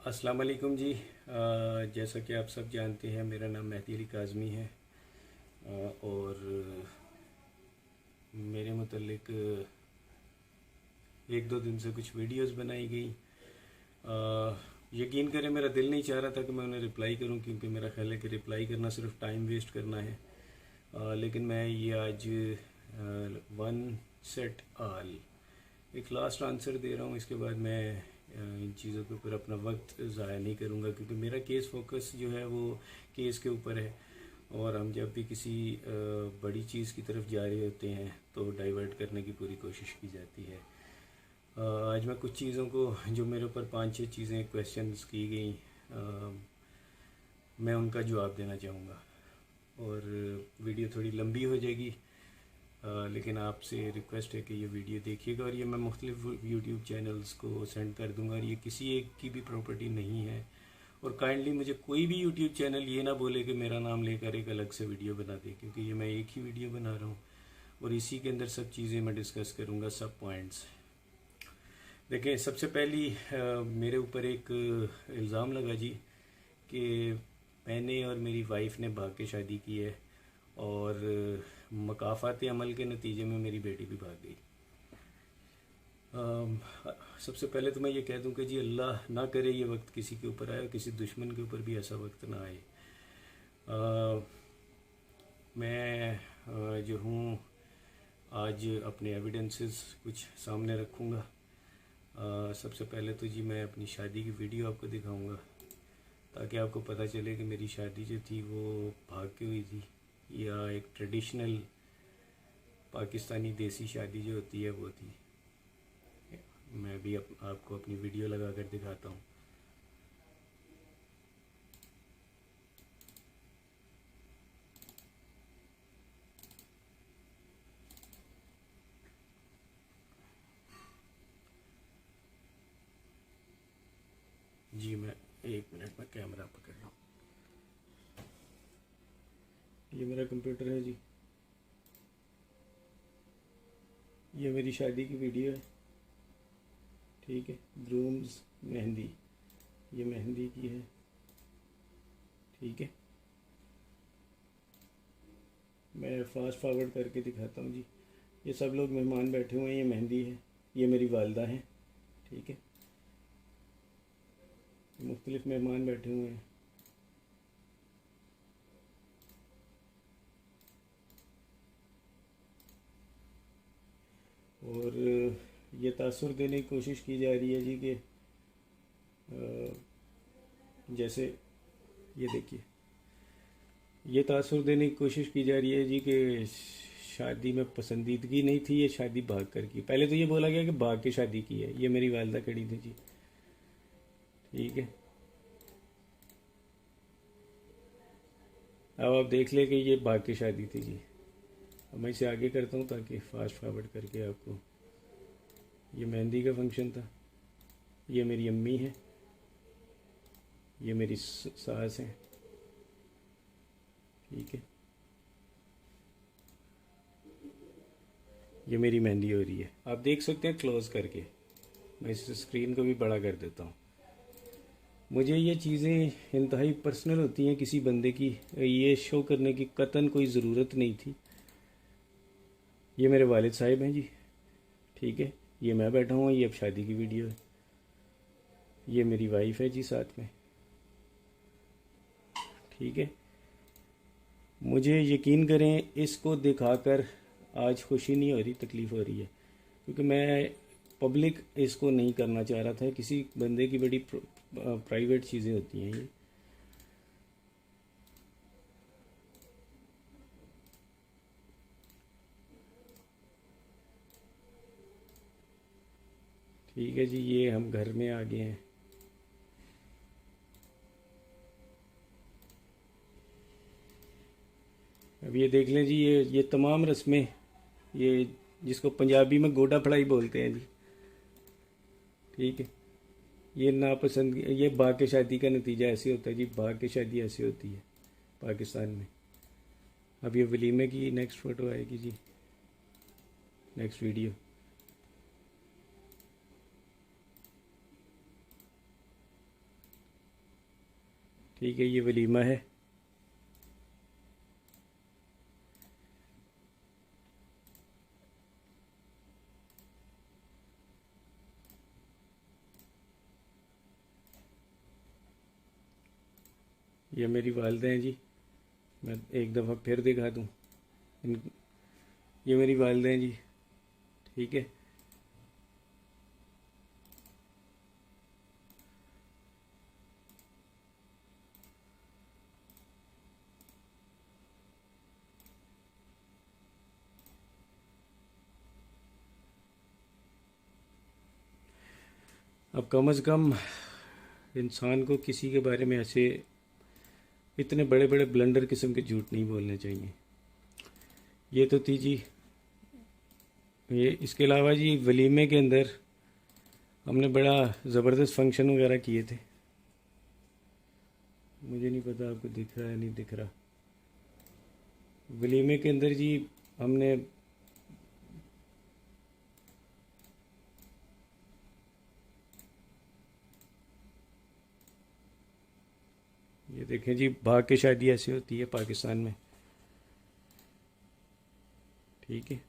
अस्सलाम वालेकुम जी। जैसा कि आप सब जानते हैं, मेरा नाम मेहदी अली काज़मी है। और मेरे मुतल्लिक एक दो दिन से कुछ वीडियोस बनाई गई। यकीन करें, मेरा दिल नहीं चाह रहा था कि मैं उन्हें रिप्लाई करूं, क्योंकि मेरा ख्याल है कि रिप्लाई करना सिर्फ टाइम वेस्ट करना है। लेकिन मैं ये आज वन सेट आल एक लास्ट आंसर दे रहा हूँ। इसके बाद मैं इन चीज़ों के ऊपर अपना वक्त ज़ाया नहीं करूँगा, क्योंकि मेरा केस फोकस जो है वो केस के ऊपर है। और हम जब भी किसी बड़ी चीज़ की तरफ जा रहे होते हैं तो डाइवर्ट करने की पूरी कोशिश की जाती है। आज मैं कुछ चीज़ों को, जो मेरे ऊपर 5-6 चीज़ें क्वेश्चंस की गई, मैं उनका जवाब देना चाहूँगा। और वीडियो थोड़ी लंबी हो जाएगी, लेकिन आपसे रिक्वेस्ट है कि ये वीडियो देखिएगा। और ये मैं मुख्तलिफ यूट्यूब चैनल्स को सेंड कर दूंगा, और ये किसी एक की भी प्रॉपर्टी नहीं है। और काइंडली मुझे कोई भी यूट्यूब चैनल ये ना बोले कि मेरा नाम लेकर एक अलग से वीडियो बना दे, क्योंकि ये मैं एक ही वीडियो बना रहा हूँ और इसी के अंदर सब चीज़ें मैं डिस्कस करूँगा, सब पॉइंट्स। देखें, सबसे पहली मेरे ऊपर एक इल्ज़ाम लगा जी कि मैंने और मेरी वाइफ ने भाग के शादी की है, और मकाफ़ात अमल के नतीजे में मेरी बेटी भी भाग गई। सबसे पहले तो मैं ये कह दूं कि जी अल्लाह ना करे ये वक्त किसी के ऊपर आए, और किसी दुश्मन के ऊपर भी ऐसा वक्त ना आए। मैं जो हूँ आज अपने एविडेंसेस कुछ सामने रखूँगा। सबसे पहले तो जी मैं अपनी शादी की वीडियो आपको दिखाऊंगा, ताकि आपको पता चले कि मेरी शादी जो थी वो भाग के हुई थी या एक ट्रेडिशनल पाकिस्तानी देसी शादी जो होती है वो थी। मैं भी आपको अपनी वीडियो लगा कर दिखाता हूँ। जी मैं 1 मिनट में कैमरा पकड़ रहा हूँ। ये मेरा कंप्यूटर है जी, ये मेरी शादी की वीडियो है, ठीक है। ग्रूम्स मेहंदी, ये मेहंदी की है, ठीक है। मैं फास्ट फॉरवर्ड करके दिखाता हूँ जी। ये सब लोग मेहमान बैठे हुए हैं, ये मेहंदी है, ये मेरी वालदा है, ठीक है। मुख्तलिफ मेहमान बैठे हुए हैं। और ये तासुर देने की कोशिश की जा रही है जी कि जैसे ये देखिए, ये तासुर देने की कोशिश की जा रही है जी कि शादी में पसंदीदगी नहीं थी, ये शादी भाग कर की। पहले तो ये बोला गया कि भाग के शादी की है। ये मेरी वालदा खड़ी थी जी, ठीक है। अब आप देख ले कि ये भाग के शादी थी जी। अब मैं इसे आगे करता हूँ ताकि फास्ट फॉरवर्ड करके आपको। ये मेहंदी का फंक्शन था, ये मेरी अम्मी है, ये मेरी सास है, ठीक है। ये मेरी मेहंदी हो रही है, आप देख सकते हैं क्लोज करके। मैं इस स्क्रीन को भी बड़ा कर देता हूँ। मुझे ये चीज़ें इंतहाई पर्सनल होती हैं किसी बंदे की, ये शो करने की कतन कोई ज़रूरत नहीं थी। ये मेरे वालिद साहिब हैं जी, ठीक है। ये मैं बैठा हूँ, ये अब शादी की वीडियो है। ये मेरी वाइफ है जी साथ में, ठीक है। मुझे यकीन करें, इसको दिखाकर आज खुशी नहीं हो रही, तकलीफ़ हो रही है, क्योंकि मैं पब्लिक इसको नहीं करना चाह रहा था। किसी बंदे की बड़ी प्राइवेट चीज़ें होती हैं ये। ठीक है जी, ये हम घर में आ गए हैं। अब ये देख लें जी, ये तमाम रस्में, ये जिसको पंजाबी में गोडा फड़ाई बोलते हैं जी, ठीक है। ये नापसंद, ये भाग के शादी का नतीजा ऐसे होता है जी। भाग के शादी ऐसे होती है पाकिस्तान में। अब ये वलीमे की नेक्स्ट फ़ोटो आएगी जी, नेक्स्ट वीडियो। ठीक है, ये वलीमा है। ये मेरी वालदा हैं जी, मैं एक दफ़ा फिर दिखा दूँ। ये मेरी वालदा हैं जी, ठीक है। अब कम अज़ कम इंसान को किसी के बारे में ऐसे इतने बड़े बड़े ब्लंडर किस्म के झूठ नहीं बोलने चाहिए। ये तो थी जी ये। इसके अलावा जी वलीमे के अंदर हमने बड़ा ज़बरदस्त फंक्शन वगैरह किए थे। मुझे नहीं पता आपको दिख रहा है नहीं दिख रहा। वलीमे के अंदर जी हमने ये देखें जी, भाग के शादी ऐसी होती है पाकिस्तान में, ठीक है।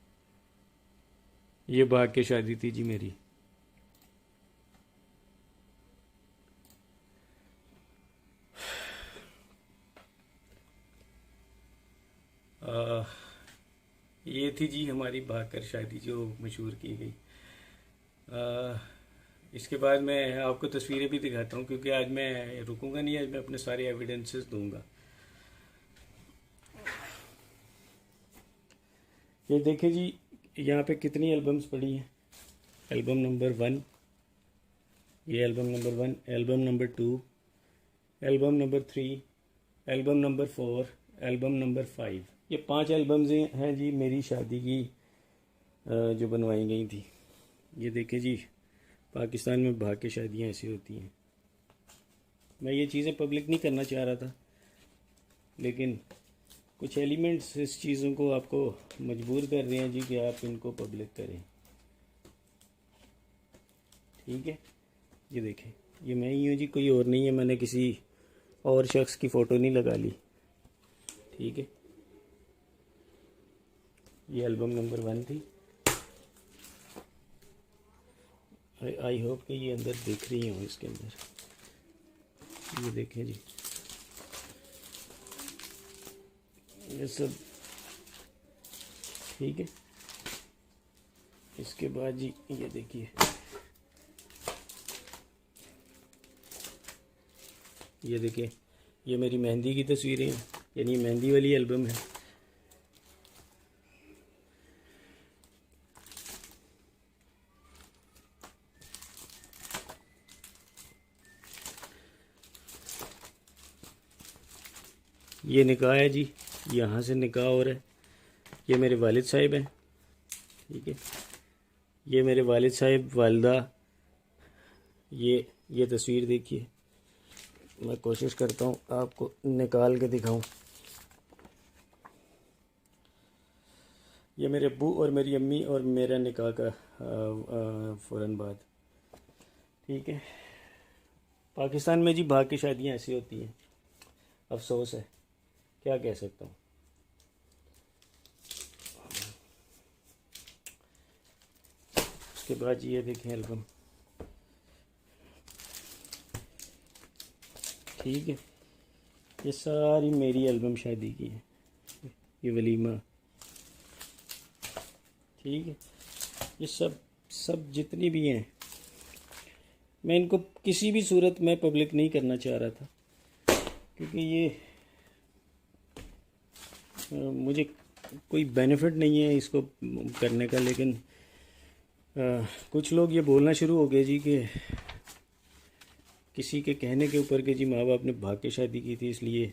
ये भाग के शादी थी जी मेरी। ये थी जी हमारी भाग कर शादी जो मशहूर की गई। इसके बाद मैं आपको तस्वीरें भी दिखाता हूँ, क्योंकि आज मैं रुकूंगा नहीं, आज मैं अपने सारे एविडेंसेस दूंगा। ये देखें जी, यहाँ पे कितनी एल्बम्स पड़ी हैं। एल्बम नंबर 1, ये album number 1, album number 2, album number 3, album number 4, album number 5। ये 5 एल्बम्स हैं जी मेरी शादी की जो बनवाई गई थी। ये देखें जी, पाकिस्तान में भाग के शादियाँ ऐसी होती हैं। मैं ये चीज़ें पब्लिक नहीं करना चाह रहा था, लेकिन कुछ एलिमेंट्स इस चीज़ों को आपको मजबूर कर रहे हैं जी कि आप इनको पब्लिक करें, ठीक है। ये देखें, ये मैं ही हूँ जी, कोई और नहीं है। मैंने किसी और शख्स की फ़ोटो नहीं लगा ली, ठीक है। ये एल्बम नंबर 1 थी। आई होप कि ये अंदर देख रही हूँ। इसके अंदर ये देखें जी, ये सब ठीक है। इसके बाद जी ये देखिए, ये देखिए, ये मेरी मेहंदी की तस्वीरें हैं, यानी मेहंदी वाली एल्बम है। ये निकाह है जी, यहाँ से निकाह हो रहा है। ये मेरे वालिद साहिब हैं, ठीक है। ये मेरे वालिद साहिब, वालदा। ये तस्वीर देखिए, मैं कोशिश करता हूँ आपको निकाल के दिखाऊं। ये मेरे अब्बू और मेरी अम्मी और मेरा निकाह का फ़ौरन बाद, ठीक है। पाकिस्तान में जी भाग की शादियाँ ऐसी होती हैं, अफसोस है, क्या कह सकता हूँ। उसके बाद जी ये देखें एल्बम, ठीक है। ये सारी मेरी एल्बम शादी की है। ये वलीमा, ठीक है। ये सब जितनी भी हैं, मैं इनको किसी भी सूरत में पब्लिक नहीं करना चाह रहा था, क्योंकि ये मुझे कोई बेनिफिट नहीं है इसको करने का। लेकिन कुछ लोग ये बोलना शुरू हो गए जी कि किसी के कहने के ऊपर कि जी माँ बाप ने भाग के शादी की थी, इसलिए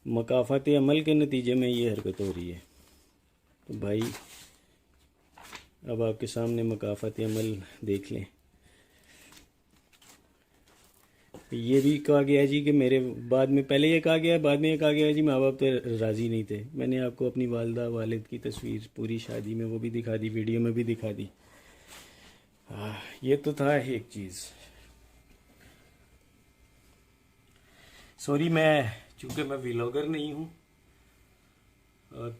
मकाफात अमल के नतीजे में ये हरकत हो रही है। तो भाई अब आपके सामने मकाफात अमल देख लें। ये भी कहा गया जी कि मेरे बाद में, पहले ये कहा गया, बाद में ये कहा गया जी माँ बाप तो राज़ी नहीं थे। मैंने आपको अपनी वालदा वालिद की तस्वीर पूरी शादी में वो भी दिखा दी, वीडियो में भी दिखा दी। ये तो था एक चीज़। सॉरी, चूँकि मैं व्लॉगर नहीं हूँ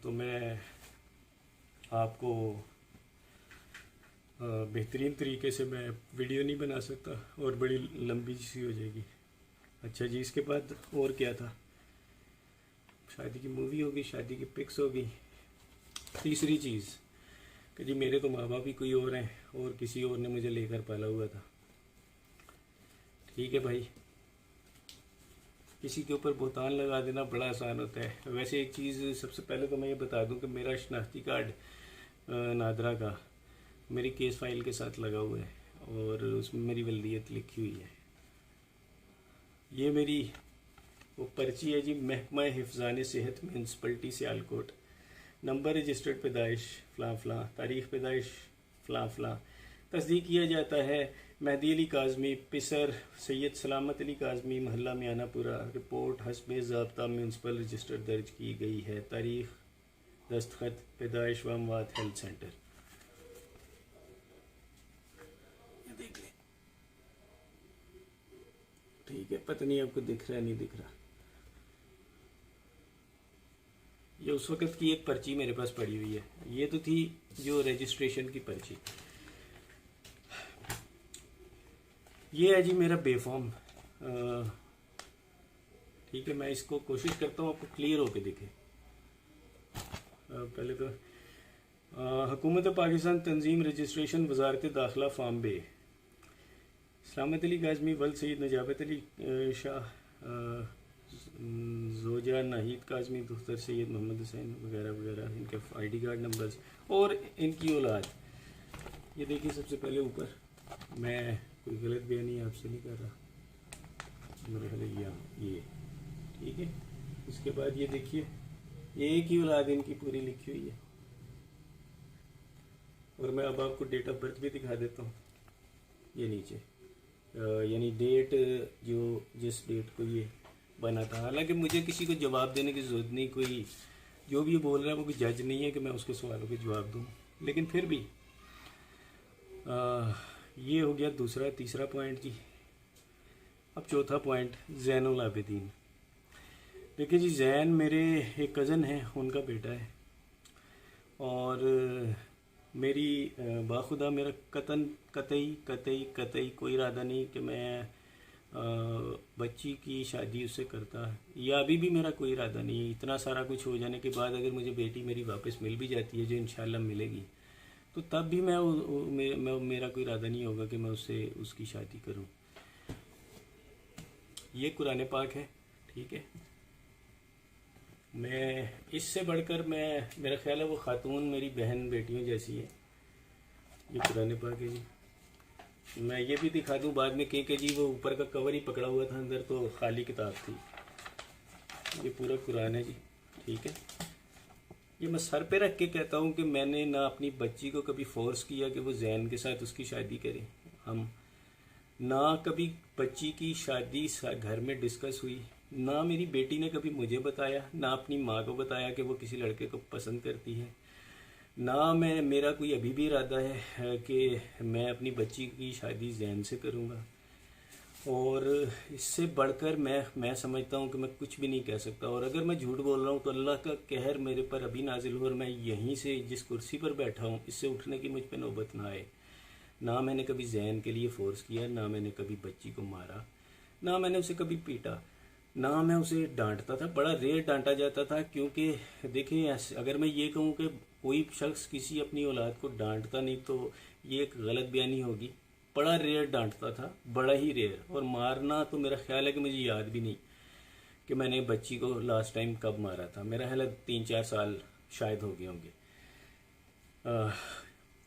तो मैं आपको बेहतरीन तरीके से मैं वीडियो नहीं बना सकता और बड़ी लंबी सी हो जाएगी। अच्छा जी, इसके बाद और क्या था? शादी की मूवी होगी, शादी की पिक्स होगी। तीसरी चीज़ कि जी मेरे तो माँ बाप ही कोई और हैं और किसी और ने मुझे लेकर पाला हुआ था। ठीक है भाई, किसी के ऊपर बोतान लगा देना बड़ा आसान होता है। वैसे एक चीज़ सबसे पहले तो मैं ये बता दूं कि मेरा शनाख्ती कार्ड नादरा का मेरी केस फाइल के साथ लगा हुआ है और उसमें मेरी वल्दियत लिखी हुई है। ये मेरी वो पर्ची है जी, महकमा हिफ्ज़ान सेहत म्यूनसिपलिटी सियालकोट, नंबर रजिस्टर्ड पैदाइश फ़लाँ फ़लाँ, तारीख़ पैदाइश फ़लाँ फ़लाँ, तस्दीक किया जाता है मेहदी अली काज़मी, पिसर सैयद सलामत अली काज़मी, महल्ला मियानापुरा। रिपोर्ट हस्बे ज़ाब्ता म्यूनसिपल रजिस्टर दर्ज की गई है। तारीख़, दस्तखत, पैदाइश व अमवात हेल्थ सेंटर। ये देख लें, ठीक है। पता नहीं आपको दिख रहा है नहीं दिख रहा। ये उस वक़्त की एक पर्ची मेरे पास पड़ी हुई है। ये तो थी जो रजिस्ट्रेशन की पर्ची। ये है जी मेरा बेफॉर्म। ठीक है, मैं इसको कोशिश करता हूँ आपको क्लियर होके दिखे। पहले तो हुकूमत पाकिस्तान तंजीम रजिस्ट्रेशन वजारत दाखिला फॉर्म बे, सलामत अली काज़मी, वल्द सैयद नजाबत अली शाह, जोजा नाहिद काज़मी, दुख्तर सैयद मोहम्मद हुसैन वगैरह वगैरह, इनके ID कार्ड नंबर्स और इनकी औलाद। ये देखिए सबसे पहले ऊपर, मैं कोई गलत बयानी आपसे नहीं कर रहा, मेरे ख्याल ये ठीक है। इसके बाद ये देखिए, एक ही औलाद इनकी पूरी लिखी हुई है और मैं अब आपको डेट ऑफ बर्थ भी दिखा देता हूँ। ये नीचे यानी डेट जो जिस डेट को ये बना था। हालांकि मुझे किसी को जवाब देने की ज़रूरत नहीं, कोई जो भी ये बोल रहा है वो कोई जज नहीं है कि मैं उसके सवालों के जवाब दूँ, लेकिन फिर भी ये हो गया दूसरा। तीसरा पॉइंट जी, अब चौथा पॉइंट, ज़ैनुल आबिदीन। देखिए जी, जैन मेरे एक कज़न है, उनका बेटा है और मेरी बाखुदा मेरा कतई कोई इरादा नहीं कि मैं बच्ची की शादी उससे करता, या अभी भी मेरा कोई इरादा नहीं है। इतना सारा कुछ हो जाने के बाद अगर मुझे बेटी मेरी वापस मिल भी जाती है, जो इंशाल्लाह मिलेगी, तो तब भी मेरा कोई इरादा नहीं होगा कि मैं उससे उसकी शादी करूं। ये कुरान पाक है, ठीक है। मैं इससे बढ़कर मेरा ख्याल है वो खातून मेरी बहन बेटियों जैसी है। ये कुरान पाक है जी। मैं ये भी दिखा दूं बाद में कि जी वो ऊपर का कवर ही पकड़ा हुआ था, अंदर तो खाली किताब थी। ये पूरा कुरान है जी, ठीक है। ये मैं सर पे रख के कहता हूँ कि मैंने ना अपनी बच्ची को कभी फोर्स किया कि वो जैन के साथ उसकी शादी करे। हम ना कभी बच्ची की शादी घर में डिस्कस हुई, ना मेरी बेटी ने कभी मुझे बताया, ना अपनी माँ को बताया कि वो किसी लड़के को पसंद करती है, ना मेरा कोई अभी भी इरादा है कि मैं अपनी बच्ची की शादी जैन से करूँगा। और इससे बढ़कर मैं समझता हूँ कि मैं कुछ भी नहीं कह सकता। और अगर मैं झूठ बोल रहा हूँ तो अल्लाह का कहर मेरे पर अभी नाजिल हो और मैं यहीं से जिस कुर्सी पर बैठा हूँ इससे उठने की मुझ पर नौबत ना आए। ना मैंने कभी जैन के लिए फ़ोर्स किया, ना मैंने कभी बच्ची को मारा, ना मैंने उसे कभी पीटा, ना मैं उसे डांटता था। बड़ा रेयर डांटा जाता था, क्योंकि देखिए अगर मैं ये कहूँ कि कोई शख्स किसी अपनी औलाद को डांटता नहीं तो ये एक गलत बयानी होगी। बड़ा रेयर डांटता था, बड़ा ही रेयर। और मारना तो मेरा ख्याल है कि मुझे याद भी नहीं कि मैंने बच्ची को लास्ट टाइम कब मारा था। मेरा ख्याल है 3-4 साल शायद हो गए होंगे।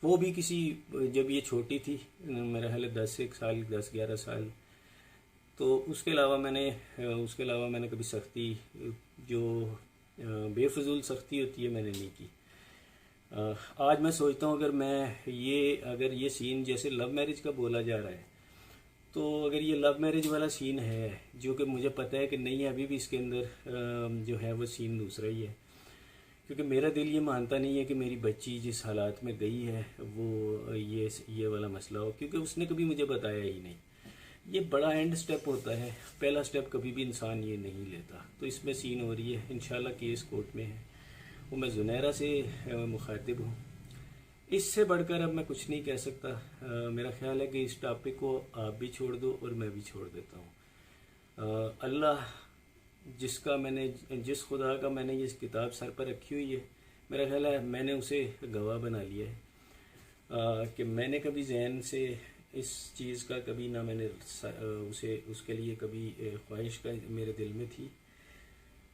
वो भी किसी, जब ये छोटी थी, मेरा ख्याल है 10-11 साल। तो उसके अलावा मैंने कभी सख्ती, जो बेफजूल सख्ती होती है, मैंने नहीं की। आज मैं सोचता हूँ अगर ये सीन जैसे लव मैरिज का बोला जा रहा है, तो अगर ये लव मैरिज वाला सीन है, जो कि मुझे पता है कि नहीं है, अभी भी इसके अंदर जो है वो सीन दूसरा ही है। क्योंकि मेरा दिल ये मानता नहीं है कि मेरी बच्ची जिस हालात में गई है वो ये वाला मसला हो, क्योंकि उसने कभी मुझे बताया ही नहीं। ये बड़ा एंड स्टेप होता है, पहला स्टेप कभी भी इंसान ये नहीं लेता। तो इसमें सीन हो रही है, इंशाल्लाह केस कोर्ट में है, वो मैं जुनैरा से मुखातिब हूँ। इससे बढ़कर अब मैं कुछ नहीं कह सकता। मेरा ख्याल है कि इस टॉपिक को आप भी छोड़ दो और मैं भी छोड़ देता हूँ। अल्लाह जिस खुदा का मैंने ये किताब सर पर रखी हुई है, मेरा ख्याल है मैंने उसे गवाह बना लिया है कि मैंने कभी जहन से इस चीज़ का कभी ना मैंने उसके लिए कभी ख्वाहिश का मेरे दिल में थी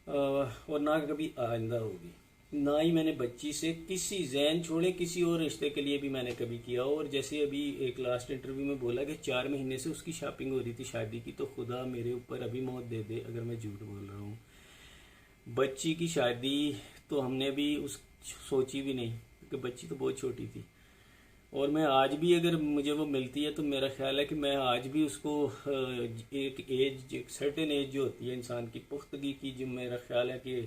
और ना कभी आइंदा होगी। ना ही मैंने बच्ची से किसी जहन छोड़े किसी और रिश्ते के लिए भी मैंने कभी किया। और जैसे अभी एक लास्ट इंटरव्यू में बोला कि 4 महीने से उसकी शॉपिंग हो रही थी शादी की, तो खुदा मेरे ऊपर अभी मौत दे दे अगर मैं झूठ बोल रहा हूँ। बच्ची की शादी तो हमने भी सोची भी नहीं, क्योंकि बच्ची तो बहुत छोटी थी। और मैं आज भी अगर मुझे वो मिलती है तो मेरा ख्याल है कि मैं आज भी उसको एक सर्टेन एज जो होती है इंसान की पुख्तगी की, जो मेरा ख्याल है कि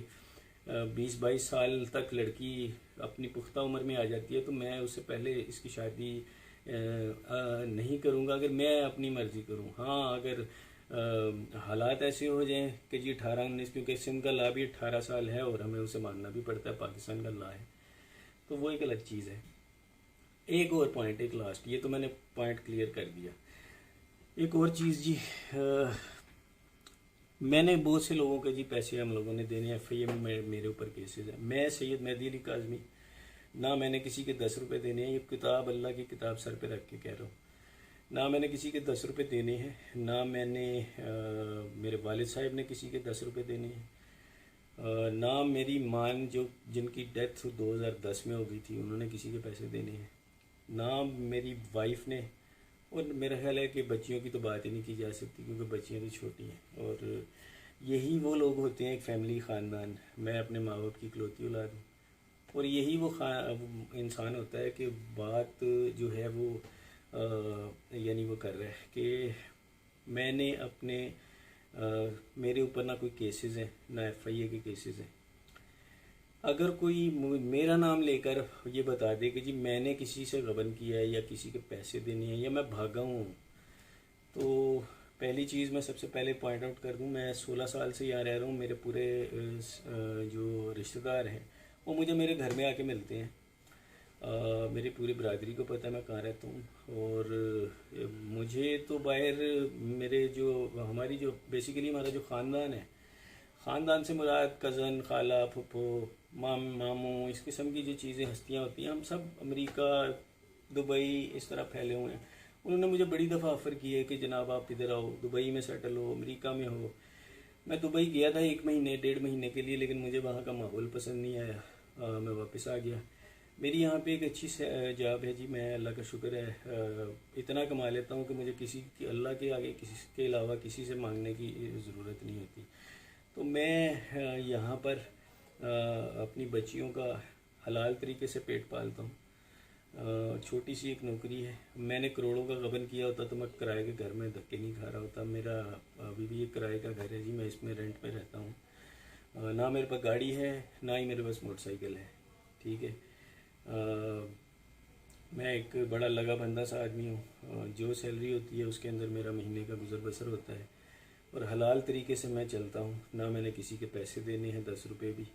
20-22 साल तक लड़की अपनी पुख्ता उम्र में आ जाती है, तो मैं उससे पहले इसकी शादी नहीं करूँगा अगर मैं अपनी मर्ज़ी करूँ। हाँ, अगर हालात ऐसे हो जाएं कि जी 18-19, क्योंकि सिंध का ला भी 18 साल है और हमें उसे मानना भी पड़ता है, पाकिस्तान का ला है, तो वो एक अलग चीज़ है। एक और पॉइंट, एक लास्ट, ये तो मैंने पॉइंट क्लियर कर दिया। एक और चीज़ जी, मैंने बहुत से लोगों के जी पैसे हम लोगों ने देने, FIA में मेरे ऊपर केसेस हैं। मैं सैयद मेहदी अली काज़मी, ना मैंने किसी के 10 रुपये देने हैं, ये किताब अल्लाह की किताब सर पे रख के कह रहा हूँ, ना मैंने किसी के 10 रुपये देने हैं, ना मैंने मेरे वालिद साहब ने किसी के 10 रुपये देने हैं, ना मेरी मान जो जिनकी डेथ 2010 में हो गई थी उन्होंने किसी के पैसे देने हैं, ना मेरी वाइफ ने। और मेरा ख्याल है कि बच्चियों की तो बात ही नहीं की जा सकती, क्योंकि बच्चियाँ तो छोटी हैं। और यही वो लोग होते हैं, एक फैमिली, ख़ानदान। मैं अपने माँ बाप की इकलौती औलाद हूँ, और यही वो इंसान होता है कि बात जो है वो यानी वो कर रहा है कि मैंने अपने मेरे ऊपर ना कोई केसेस हैं, ना FIA के केसेस हैं। अगर कोई मेरा नाम लेकर ये बता दे कि जी मैंने किसी से गबन किया है या किसी के पैसे देने हैं या मैं भागा हूँ, तो पहली चीज़ मैं सबसे पहले पॉइंट आउट कर दूँ, मैं 16 साल से यहाँ रह रहा हूँ। मेरे पूरे जो रिश्तेदार हैं वो मुझे मेरे घर में आके मिलते हैं। मेरी पूरी बरादरी को पता है मैं कहाँ रहता हूँ। और मुझे तो बाहर मेरे जो हमारी जो बेसिकली हमारा जो ख़ानदान है, ख़ानदान से मुराद कज़न, खाला, फुप्पो, मामू, इस किस्म की जो चीज़ें हस्तियाँ होती हैं, हम सब अमेरिका, दुबई इस तरह फैले हुए हैं। उन्होंने मुझे बड़ी दफ़ा ऑफ़र की है कि जनाब आप इधर आओ, दुबई में सेटल हो, अमेरिका में हो। मैं दुबई गया था 1 महीने 1.5 महीने के लिए, लेकिन मुझे वहाँ का माहौल पसंद नहीं आया, मैं वापस आ गया। मेरी यहाँ पे एक अच्छी जॉब है जी, मैं अल्लाह का शुक्र है इतना कमा लेता हूँ कि मुझे अल्लाह के आगे किसी के अलावा किसी से मांगने की ज़रूरत नहीं होती। तो मैं यहाँ पर अपनी बच्चियों का हलाल तरीके से पेट पालता हूँ। छोटी सी एक नौकरी है। मैंने करोड़ों का गबन किया होता तो मैं किराए के घर में धक्के नहीं खा रहा होता। मेरा अभी भी एक किराए का घर है जी, मैं इसमें रेंट पे रहता हूँ। ना मेरे पास गाड़ी है, ना ही मेरे पास मोटरसाइकिल है, ठीक है। मैं एक बड़ा लगा बंदा सा आदमी हूँ। जो सैलरी होती है उसके अंदर मेरा महीने का गुजर बसर होता है, और हलाल तरीके से मैं चलता हूँ। ना मैंने किसी के पैसे देने हैं 10 रुपये भी।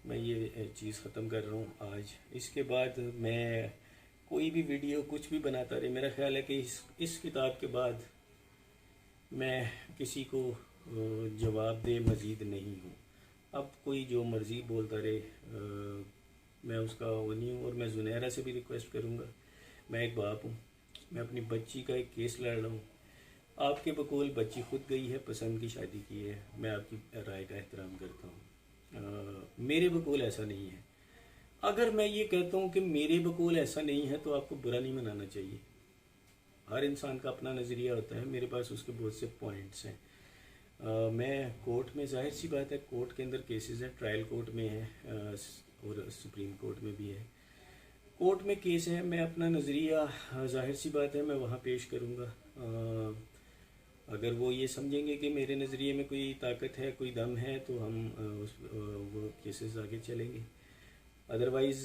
मैं ये चीज़ ख़त्म कर रहा हूँ आज। इसके बाद मैं कोई भी वीडियो कुछ भी बनाता रहे, मेरा ख्याल है कि इस किताब के बाद मैं किसी को जवाब दे मज़ीद नहीं हूँ। अब कोई जो मर्ज़ी बोलता रहे, मैं उसका वो नहीं हूँ। और मैं जुनैरा से भी रिक्वेस्ट करूँगा, मैं एक बाप हूँ, मैं अपनी बच्ची का एक केस लड़ रहा हूँ। आपके बकौल बच्ची खुद गई है, पसंद की शादी की है, मैं आपकी राय का एहतराम करता हूँ। मेरे बकौल ऐसा नहीं है। अगर मैं ये कहता हूँ कि मेरे बकौल ऐसा नहीं है तो आपको बुरा नहीं मनाना चाहिए। हर इंसान का अपना नज़रिया होता है, मेरे पास उसके बहुत से पॉइंट्स हैं। मैं कोर्ट में, जाहिर सी बात है कोर्ट के अंदर केसेस हैं, ट्रायल कोर्ट में है और सुप्रीम कोर्ट में भी है। कोर्ट में केस है, मैं अपना नज़रिया जाहिर सी बात है मैं वहाँ पेश करूँगा। अगर वो ये समझेंगे कि मेरे नज़रिए में कोई ताकत है, कोई दम है, तो हम वो केसेस आगे चलेंगे। अदरवाइज़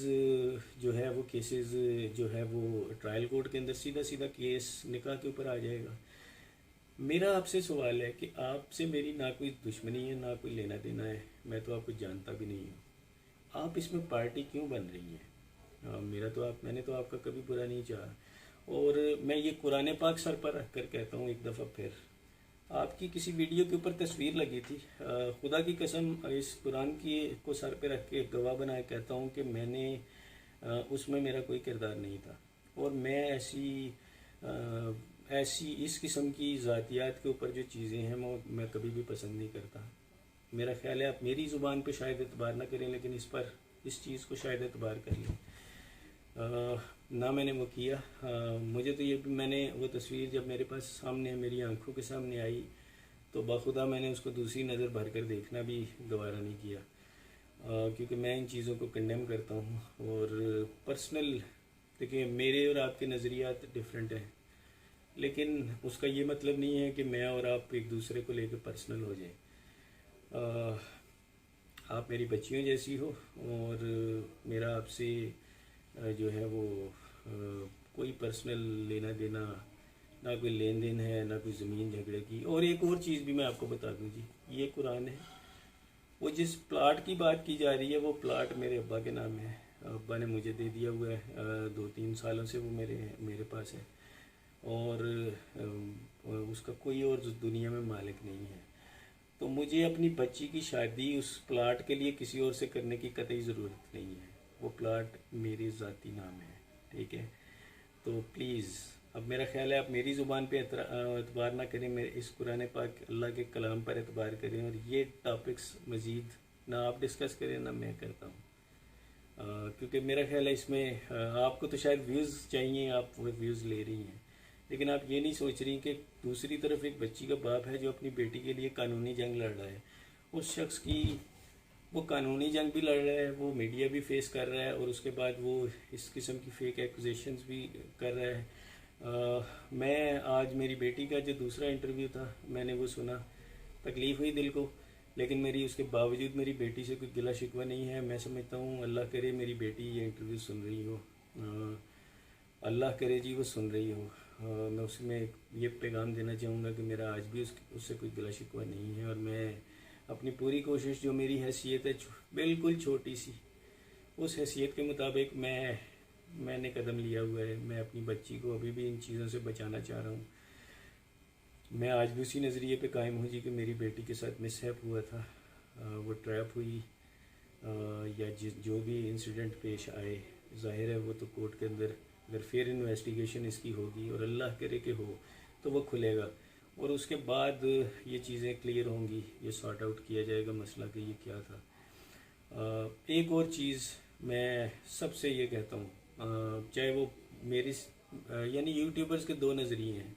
जो है वो केसेस जो है वो ट्रायल कोर्ट के अंदर सीधा सीधा केस निकाह के ऊपर आ जाएगा। मेरा आपसे सवाल है कि आपसे मेरी ना कोई दुश्मनी है ना कोई लेना देना है, मैं तो आपको जानता भी नहीं हूँ। आप इसमें पार्टी क्यों बन रही हैं? मैंने तो आपका कभी बुरा नहीं चाहा। और मैं ये कुरान पाक सर पर रख कर कहता हूँ एक दफ़ा फिर, आपकी किसी वीडियो के ऊपर तस्वीर लगी थी, खुदा की कसम इस कुरान की को सर पे रख के गवाह बनाए कहता हूँ कि मैंने उसमें मेरा कोई किरदार नहीं था। और मैं ऐसी इस किस्म की ज़ातियात के ऊपर जो चीज़ें हैं मैं कभी भी पसंद नहीं करता। मेरा ख्याल है आप मेरी ज़ुबान पे शायद एतबार ना करें, लेकिन इस चीज़ को शायद एतबार कर लें। ना मैंने वो किया। मुझे तो ये भी, मैंने वो तस्वीर जब मेरे पास सामने मेरी आंखों के सामने आई तो बाखुदा मैंने उसको दूसरी नज़र भर कर देखना भी गवारा नहीं किया, क्योंकि मैं इन चीज़ों को कंडेम करता हूँ। और पर्सनल, देखिए मेरे और आपके नज़रियात डिफरेंट हैं, लेकिन उसका ये मतलब नहीं है कि मैं और आप एक दूसरे को लेकर पर्सनल हो जाए। आप मेरी बच्चियों जैसी हो और मेरा आपसे जो है वो कोई पर्सनल लेना देना, ना कोई लेन देन है, ना कोई ज़मीन झगड़े की। और एक और चीज़ भी मैं आपको बता दूं जी, ये कुरान है, वो जिस प्लाट की बात की जा रही है वो प्लाट मेरे अब्बा के नाम है। अब्बा ने मुझे दे दिया हुआ है, 2-3 सालों से वो मेरे पास है। और उसका कोई और दुनिया में मालिक नहीं है। तो मुझे अपनी बच्ची की शादी उस प्लाट के लिए किसी और से करने की कतई ज़रूरत नहीं है। वो प्लाट मेरे ज़ाती नाम है, ठीक है? तो प्लीज़, अब मेरा ख्याल है आप मेरी ज़ुबान पे एतबार ना करें, मेरे इस कुरान पाक अल्लाह के कलाम पर एतबार करें। और ये टॉपिक्स मज़ीद ना आप डिस्कस करें ना मैं करता हूँ, क्योंकि मेरा ख्याल है इसमें आपको तो शायद व्यूज़ चाहिए, आप वो व्यूज़ ले रही हैं, लेकिन आप ये नहीं सोच रही कि दूसरी तरफ एक बच्ची का बाप है जो अपनी बेटी के लिए कानूनी जंग लड़ रहा है। उस शख्स की वो कानूनी जंग भी लड़ रहा है, वो मीडिया भी फेस कर रहा है, और उसके बाद वो इस किस्म की फेक एक्यूजेशंस भी कर रहा है। मैं आज मेरी बेटी का जो दूसरा इंटरव्यू था मैंने वो सुना, तकलीफ़ हुई दिल को, लेकिन मेरी उसके बावजूद मेरी बेटी से कोई गिला शिकवा नहीं है। मैं समझता हूँ अल्लाह करे मेरी बेटी ये इंटरव्यू सुन रही हो, अल्लाह करे जी वो सुन रही हो। मैं उसमें ये पैगाम देना चाहूँगा कि मेरा आज भी उससे कोई गिला शिकवा नहीं है, और मैं अपनी पूरी कोशिश, जो मेरी हैसियत है बिल्कुल छोटी सी, उस हैसियत के मुताबिक मैंने कदम लिया हुआ है। मैं अपनी बच्ची को अभी भी इन चीज़ों से बचाना चाह रहा हूँ। मैं आज भी उसी नज़रिए पे कायम हूँ जी कि मेरी बेटी के साथ मिसहैप हुआ था, वो ट्रैप हुई, या जो भी इंसिडेंट पेश आए, ज़ाहिर है वो तो कोर्ट के अंदर अगर फिर इन्वेस्टिगेशन इसकी होगी, और अल्लाह करे कि हो, तो वो खुलेगा, और उसके बाद ये चीज़ें क्लियर होंगी, ये सॉर्ट आउट किया जाएगा मसला कि ये क्या था। एक और चीज़ मैं सबसे ये कहता हूँ, चाहे वो मेरी यानी यूट्यूबर्स के दो नज़रिए हैं,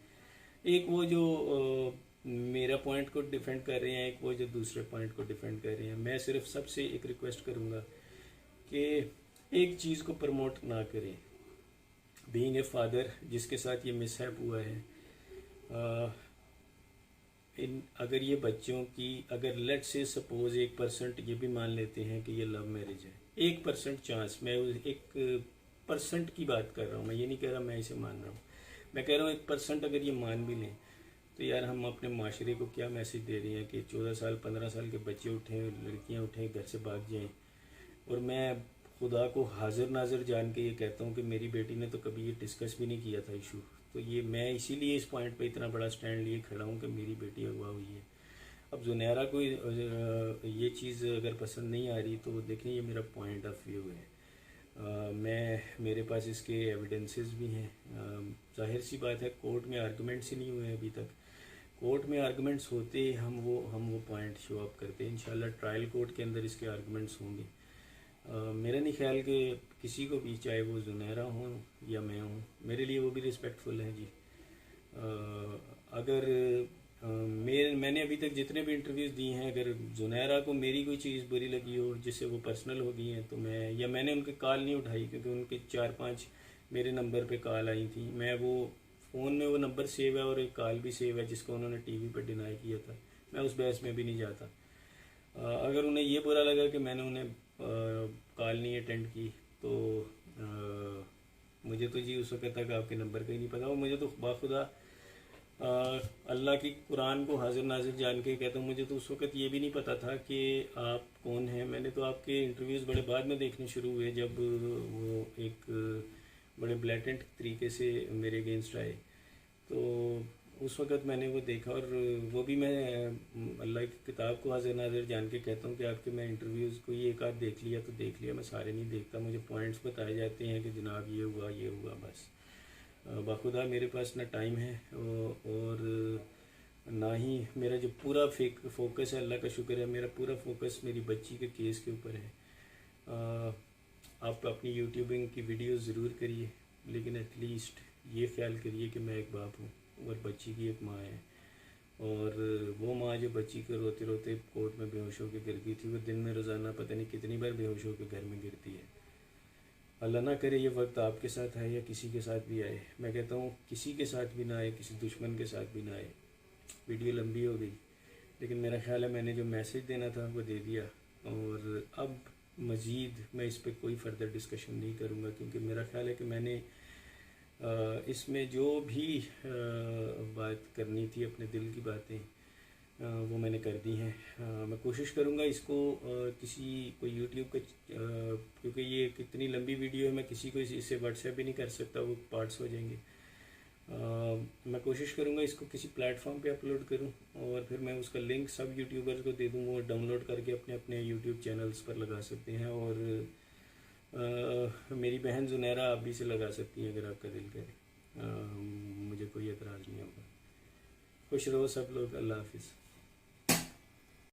एक वो जो मेरा पॉइंट को डिफेंड कर रहे हैं, एक वो जो दूसरे पॉइंट को डिफेंड कर रहे हैं। मैं सिर्फ सबसे एक रिक्वेस्ट करूँगा कि एक चीज़ को प्रमोट ना करें। बीइंग ए फादर जिसके साथ ये मिसहैप हुआ है, अगर ये बच्चों की, अगर लेट से सपोज 1% ये भी मान लेते हैं कि ये लव मैरिज है, 1% चांस, मैं 1% की बात कर रहा हूँ, मैं ये नहीं कह रहा मैं इसे मान रहा हूँ, मैं कह रहा हूँ 1% अगर ये मान भी लें, तो यार हम अपने माशरे को क्या मैसेज दे रहे हैं कि 14 साल 15 साल के बच्चे उठें, लड़कियाँ उठें, घर से भाग जाएँ। और मैं खुदा को हाजिर नाजिर जान के ये कहता हूँ कि मेरी बेटी ने तो कभी ये डिस्कस भी नहीं किया था इशू। तो ये मैं इसीलिए इस पॉइंट पे इतना बड़ा स्टैंड लिए खड़ा हूँ कि मेरी बेटी अगवा हुई है। अब जुनैरा को ये चीज़ अगर पसंद नहीं आ रही तो देखें, ये मेरा पॉइंट ऑफ व्यू है। मेरे पास इसके एविडेंसेस भी हैं। जाहिर सी बात है कोर्ट में आर्गूमेंट्स ही नहीं हुए अभी तक। कोर्ट में आर्गूमेंट्स होते हम वो पॉइंट शो अप करते हैं। इंशाल्लाह ट्रायल कोर्ट के अंदर इसके आर्गूमेंट्स होंगे। मेरा नहीं ख्याल कि किसी को भी, चाहे वो जुनैरा हो या मैं हूँ, मेरे लिए वो भी रिस्पेक्टफुल है जी। अगर मैंने अभी तक जितने भी इंटरव्यूज़ दिए हैं, अगर जुनैरा को मेरी कोई चीज़ बुरी लगी हो जिससे वो पर्सनल हो गई हैं, तो मैंने उनके कॉल नहीं उठाई, क्योंकि उनके 4-5 मेरे नंबर पे कॉल आई थी। मैं वो फ़ोन में वो नंबर सेव है और एक कॉल भी सेव है जिसको उन्होंने टीवी पर डिनाई किया था। मैं उस बहस में भी नहीं जाता। अगर उन्हें ये बुरा लगा कि मैंने उन्हें कॉल नहीं अटेंड की, तो मुझे तो जी उस वक्त तक आपके नंबर का ही नहीं पता। और मुझे तो बाखुदा अल्लाह की कुरान को हाजिर नाजिर जान के कहता हूँ, मुझे तो उस वक़्त ये भी नहीं पता था कि आप कौन हैं। मैंने तो आपके इंटरव्यूज़ बड़े बाद में देखने शुरू हुए, जब वो एक बड़े ब्लैटेंट तरीके से मेरे अगेंस्ट आए, तो उस वक़्त मैंने वो देखा। और वो भी मैं अल्लाह की किताब को हाजिर नाजिर जान के कहता हूँ कि आपके मैं इंटरव्यूज़ कोई एक आध देख लिया तो देख लिया, मैं सारे नहीं देखता। मुझे पॉइंट्स बताए जाते हैं कि जनाब ये हुआ, बस। बाखुदा मेरे पास ना टाइम है और ना ही मेरा जो पूरा फोकस है, अल्लाह का शुक्र है, मेरा पूरा फोकस मेरी बच्ची के केस के ऊपर है। आप अपनी यूट्यूबिंग की वीडियो ज़रूर करिए, लेकिन एटलीस्ट ये ख्याल करिए कि मैं एक बाप हूँ और बच्ची की एक माँ है। और वो माँ जो बच्ची को रोते रोते कोर्ट में बेहोश होकर गिर गई थी, वो दिन में रोज़ाना पता नहीं कितनी बार बेहोश होकर घर में गिरती है। अल्लाह ना करे ये वक्त आपके साथ आए या किसी के साथ भी आए। मैं कहता हूँ किसी के साथ भी ना आए, किसी दुश्मन के साथ भी ना आए। वीडियो लंबी हो गई, लेकिन मेरा ख्याल है मैंने जो मैसेज देना था वो दे दिया। और अब मज़ीद मैं इस पर कोई फर्दर डिस्कशन नहीं करूँगा, क्योंकि मेरा ख्याल है कि मैंने इसमें जो भी बात करनी थी, अपने दिल की बातें, वो मैंने कर दी हैं। मैं कोशिश करूँगा इसको किसी को यूट्यूब का, क्योंकि ये कितनी लंबी वीडियो है, मैं किसी को इसे व्हाट्सएप भी नहीं कर सकता, वो पार्ट्स हो जाएंगे। मैं कोशिश करूँगा इसको किसी प्लेटफॉर्म पे अपलोड करूँ और फिर मैं उसका लिंक सब यूट्यूबर्स को दे दूँ, वो डाउनलोड करके अपने अपने यूट्यूब चैनल्स पर लगा सकते हैं। और मेरी बहन जुनैरा आप भी से लगा सकती हैं अगर आपका दिल करे। मुझे कोई एतराज़ नहीं होगा। खुश रहो सब लोग। अल्लाह हाफिज़।